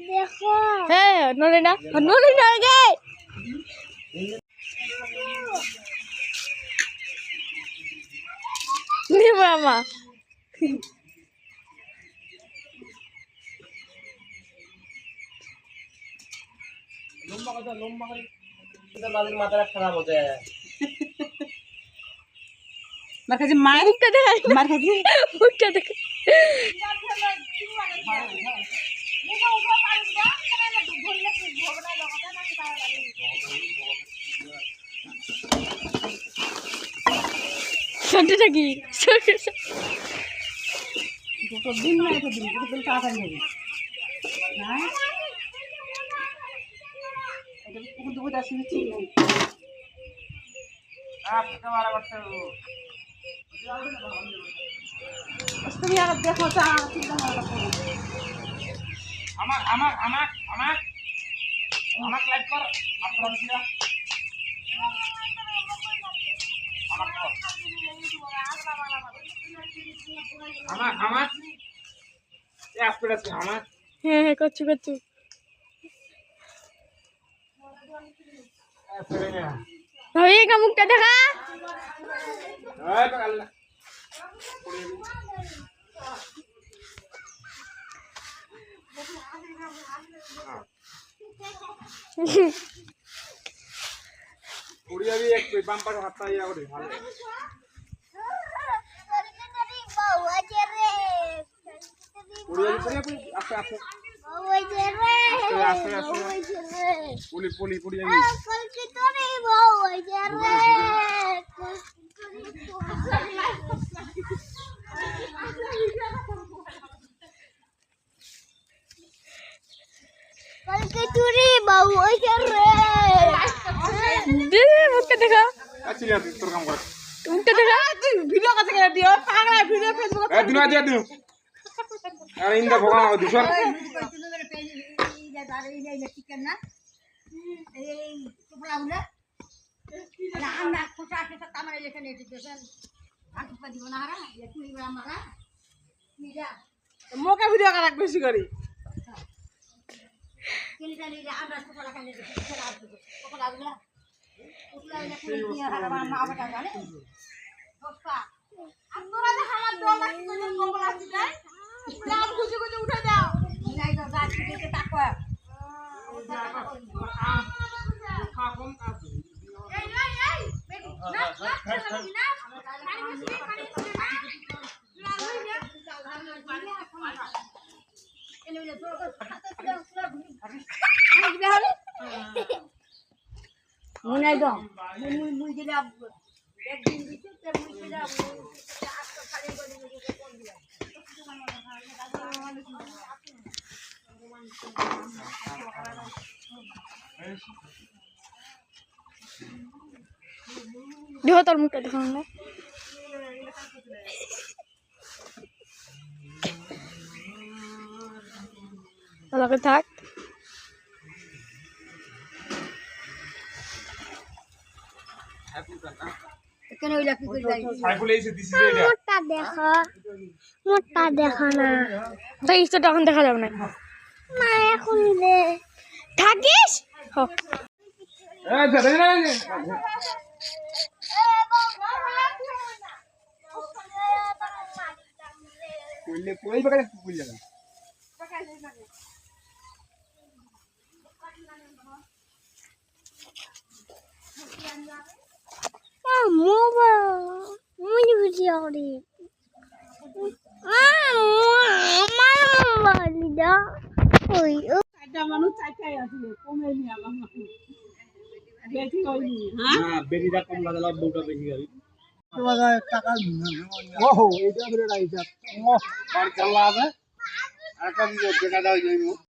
দেখো হ্যাঁ নলে না গে নি মামা লম্বা করে মালিক মাথাটা খারাপ হয়ে যায় মার কাছে মার মুখটা দেখা মার কাছে মুখটা দেখা সত্যি কি দিন না এটা দিন তো তাড়াতাড়ি হবে হ্যাঁ এটা কোন দুটো আসছে ঠিক নেই আপকা মারা করতে তুমি আর দেখো চা ঠিক না আমার লাইক কর আপনারা দিরা আমার এই আসপেট আছে আমার হ্যাঁ হ্যাঁ করছু ভাই কা মুখটা দেখা এই তো আল্লাহ পুড়িয়া भी एक বাম্পার হাতটা ইয়া করে ভালো পুড়িয়া भी আস্তে আস্তে পুলি পুড়িয়া भी দে মুখটা দেখা আচ্ছা তোর কাম কর মুখটা দেখা ভিডিও কাছে করে দিও পাগলা ভিডিও ফেসবুক এই দিন আজ দিন আর ইন্দা ভগবান দুশর চিকেন না এই টুকরা গুলো না আমরা খোসা আছে তো আমার এখানে এসেছেন আকি পা দিব না হারা একটু ইবা আমারা নিরা মোকা ভিডিও করা বেশি করি কিনটা নিরা আমরা টুকরা খাইলে টুকরা আসবে টুকরা গুলো টুকরা এনে কি হারা মা আবাটা জানে দোস্তা আপনারা যে হালা দোলা করে কবল আসছে যায় দাম খুঁজে খুঁজে উঠে দাও নাই তো যা দিতে তাকো মুনাই দাও মুই দিলা একদিন দিতে তে মুই দিলা আজকে খালি করে দিতে কোন দিলা দেখো তোর মুখটা দেখো না তাহলে থাক কেন ওইলা কি কই যাই সাইফুল এসে দিছি এটা মোটা দেখো না তো ইচ্ছা তখন দেখা যাবে না না এখন দে থাকিস এই ধরে না কইলে কই বাকা কই যাবে মুই ভিডিও করি চারটা মানুষ চারটাই আছে কমেনি আমার বেশি হয়নি হ্যাঁ বেরিটা কম লাগালো বউটা বেশি গাবি টাকা ওহো এটা ধরে রাইছা ও আর চালা আছে আর কাম যে দেখা দাও যাইমু